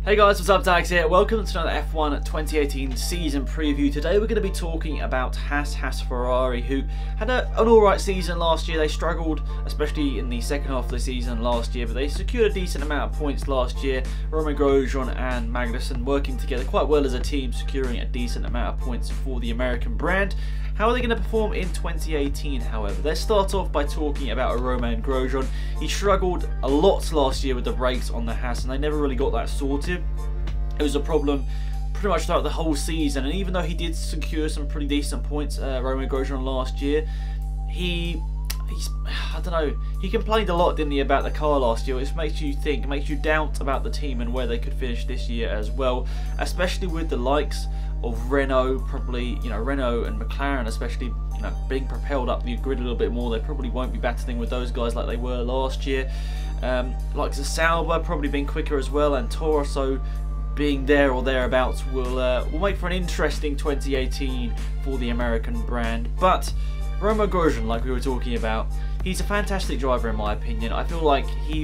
Hey guys, what's up? Dags here. Welcome to another F1 2018 season preview. Today we're going to be talking about Haas Ferrari, who had an alright season last year. They struggled, especially in the second half of the season last year, but they secured a decent amount of points last year. Romain Grosjean and Magnussen working together quite well as a team, securing a decent amount of points for the American brand. How are they going to perform in 2018, however? Let's start off by talking about Romain Grosjean. He struggled a lot last year with the brakes on the Haas, and they never really got that sorted. It was a problem pretty much throughout the whole season, and even though he did secure some pretty decent points, Romain Grosjean last year, I don't know, he complained a lot, didn't he, about the car last year, which makes you think, makes you doubt about the team and where they could finish this year as well, especially with the likes of Renault, probably, Renault and McLaren especially, being propelled up the grid a little bit more. They probably won't be battling with those guys like they were last year. Like the Sauber probably being quicker as well, and Toro being there or thereabouts will make for an interesting 2018 for the American brand. But Romain Grosjean, like we were talking about, he's a fantastic driver in my opinion. I feel like he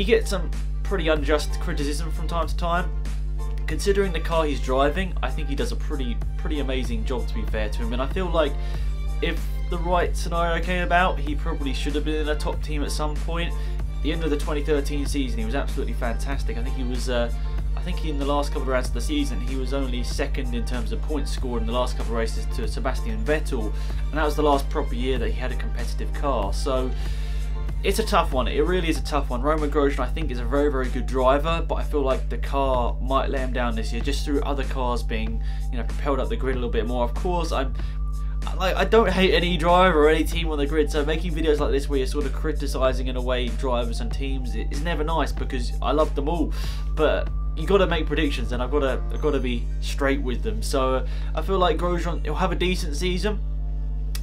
gets some pretty unjust criticism from time to time. Considering the car he's driving, I think he does a pretty amazing job, to be fair to him. And I feel like if the right scenario came about, he probably should have been in a top team at some point. At the end of the 2013 season, he was absolutely fantastic. I think he was, in the last couple of rounds of the season, he was only second in terms of points scored in the last couple of races to Sebastian Vettel, and that was the last proper year that he had a competitive car. So it's a tough one. It really is a tough one. Romain Grosjean, I think, is a very good driver, but I feel like the car might let him down this year, just through other cars being, propelled up the grid a little bit more. Of course, I don't hate any driver or any team on the grid, so making videos like this where you're sort of criticising in a way drivers and teams is never nice, because I love them all. But you got to make predictions, and I've got to be straight with them. So I feel like Grosjean, he'll have a decent season.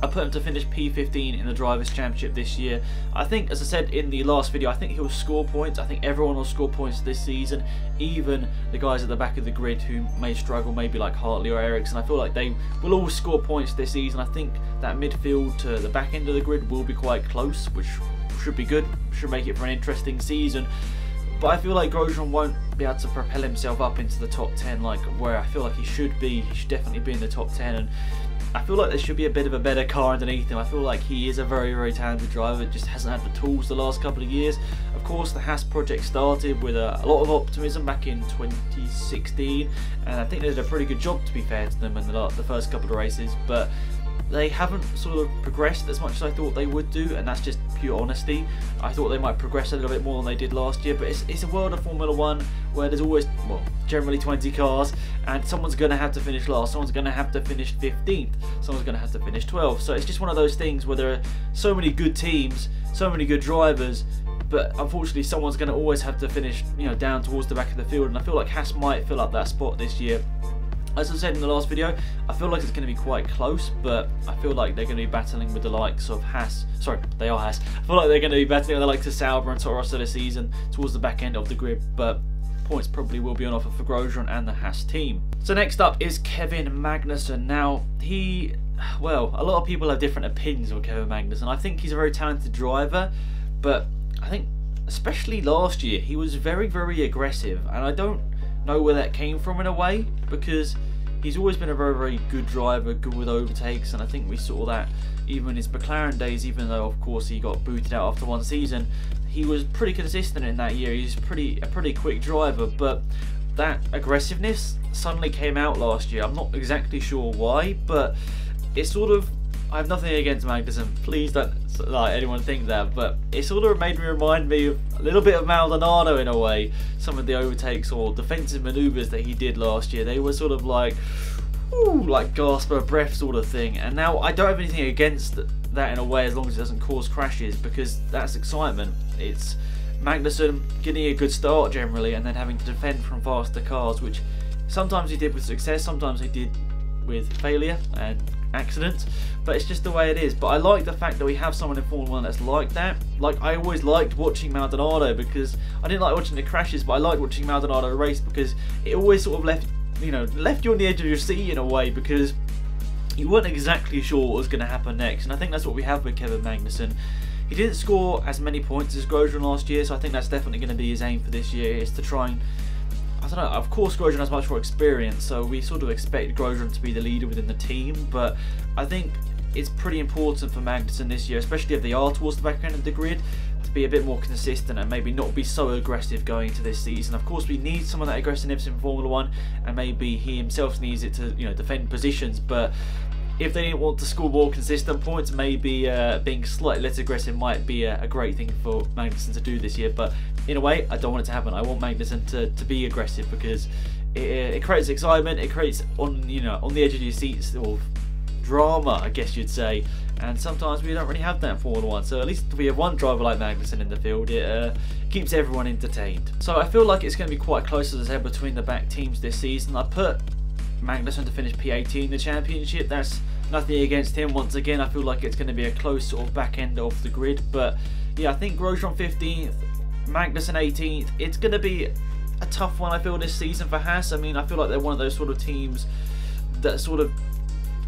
I put him to finish P15 in the Drivers' Championship this year. I think, as I said in the last video, I think he'll score points. I think everyone will score points this season, even the guys at the back of the grid who may struggle, maybe like Hartley or Ericsson. I feel like they will all score points this season. I think that midfield to the back end of the grid will be quite close, which should be good, should make it for an interesting season. But I feel like Grosjean won't be able to propel himself up into the top 10 like where I feel like he should be. He should definitely be in the top 10, and I feel like there should be a bit of a better car underneath him. I feel like he is a very talented driver, just hasn't had the tools the last couple of years. Of course, the Haas project started with a lot of optimism back in 2016, and I think they did a pretty good job, to be fair to them, in the first couple of races, but they haven't sort of progressed as much as I thought they would do, and that's just pure honesty. I thought they might progress a little bit more than they did last year, but it's a world of Formula 1 where there's always, well, generally 20 cars, and someone's going to have to finish last, someone's going to have to finish 15th, someone's going to have to finish 12th. So it's just one of those things where there are so many good teams, so many good drivers, but unfortunately someone's going to always have to finish, down towards the back of the field, and I feel like Haas might fill up that spot this year. As I said in the last video, I feel like it's going to be quite close, but I feel like they're going to be battling with the likes of Haas. Sorry, they are Haas. I feel like they're going to be battling with the likes of Sauber and Toro this season towards the back end of the grid, but points probably will be on offer for Grosjean and the Haas team. So next up is Kevin Magnussen. Now, a lot of people have different opinions on Kevin Magnussen. I think he's a very talented driver, but I think especially last year he was very aggressive, and I don't know where that came from in a way, because he's always been a very good driver, good with overtakes, and I think we saw that even in his McLaren days. Even though of course he got booted out after one season, he was pretty consistent in that year. He's a pretty quick driver, but that aggressiveness suddenly came out last year. I'm not exactly sure why, but it's sort of, I have nothing against Magnussen, please don't let anyone think that, but it sort of made me remind me of a little bit of Maldonado in a way. Some of the overtakes or defensive manoeuvres that he did last year, they were sort of like, ooh, like gasp of breath sort of thing. And now I don't have anything against that in a way, as long as it doesn't cause crashes, because that's excitement. It's Magnussen getting a good start generally, and then having to defend from faster cars, which sometimes he did with success, sometimes he did with failure and accidents, but it's just the way it is. But I like the fact that we have someone in Formula 1 that's like that. Like, I always liked watching Maldonado, because I didn't like watching the crashes, but I liked watching Maldonado race, because it always sort of left you on the edge of your seat in a way, because you weren't exactly sure what was going to happen next. And I think that's what we have with Kevin Magnussen. He didn't score as many points as Grosjean last year, so I think that's definitely going to be his aim for this year, is to try and I don't know, of course Grosjean has much more experience, so we sort of expect Grosjean to be the leader within the team, but I think it's pretty important for Magnussen this year, especially if they are towards the back end of the grid, to be a bit more consistent and maybe not be so aggressive going into this season. Of course, we need some of that aggressiveness in Formula 1, and maybe he himself needs it to, you know, defend positions, but if they didn't want to score more consistent points, maybe being slightly less aggressive might be a great thing for Magnussen to do this year. But in a way, I don't want it to happen. I want Magnussen to be aggressive, because it creates excitement. It creates on the edge of your seat sort of drama, I guess you'd say. And sometimes we don't really have that in Formula 1. So at least if we have one driver like Magnussen in the field, it keeps everyone entertained. So I feel like it's going to be quite close, as I said, between the back teams this season. I put Magnussen to finish P18 in the championship. That's nothing against him. Once again, I feel like it's going to be a close sort of back end of the grid. But yeah, I think Grosjean 15th, Magnussen 18th. It's going to be a tough one, I feel, this season for Haas. I mean, I feel like they're one of those sort of teams that sort of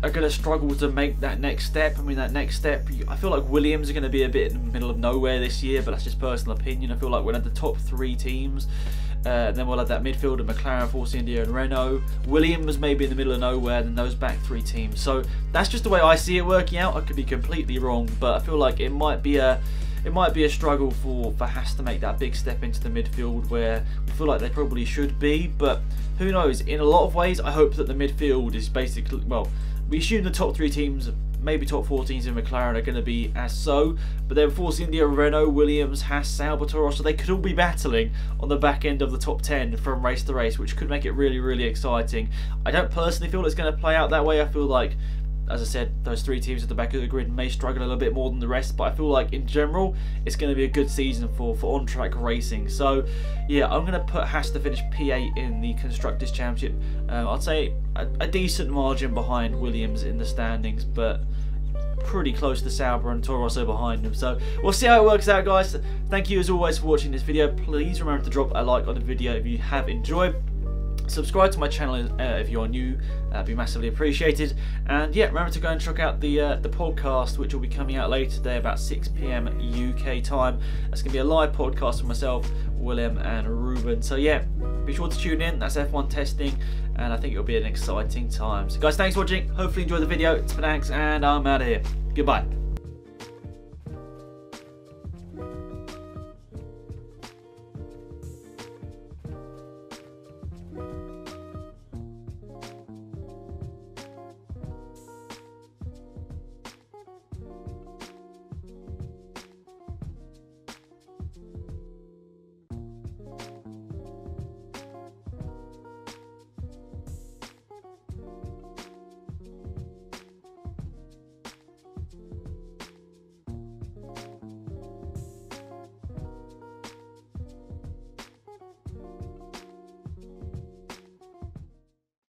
are going to struggle to make that next step. I mean, that next step, I feel like Williams are going to be a bit in the middle of nowhere this year, but that's just personal opinion. I feel like we'll have the top 3 teams. Then we'll have that midfield of McLaren, Force India and Renault. Williams maybe in the middle of nowhere, then those back 3 teams. So that's just the way I see it working out. I could be completely wrong, but I feel like it might be a struggle for Haas to make that big step into the midfield, where I feel like they probably should be. But who knows? In a lot of ways, I hope that the midfield is basically, well, we assume the top 3 teams, maybe top 4 teams in McLaren, are going to be as so, but then Force India, Renault, Williams, Haas, Sauber, Toro, so they could all be battling on the back end of the top 10 from race to race, which could make it really, really exciting. I don't personally feel it's going to play out that way. I feel like, as I said, those 3 teams at the back of the grid may struggle a little bit more than the rest, but I feel like in general it's going to be a good season for on-track racing. So yeah, I'm going to put Haas to finish P8 in the Constructors' Championship. I'd say a decent margin behind Williams in the standings, but pretty close to Sauber and Toro Rosso behind them. So we'll see how it works out, guys. Thank you as always for watching this video. Please remember to drop a like on the video if you have enjoyed. Subscribe to my channel if you are new, that'd be massively appreciated. And yeah, remember to go and check out the podcast, which will be coming out later today about 6 PM UK time. That's going to be a live podcast with myself, William and Ruben. So yeah, be sure to tune in. That's F1 testing, and I think it'll be an exciting time. So guys, thanks for watching. Hopefully you enjoyed the video. It's been Alex, and I'm out of here. Goodbye.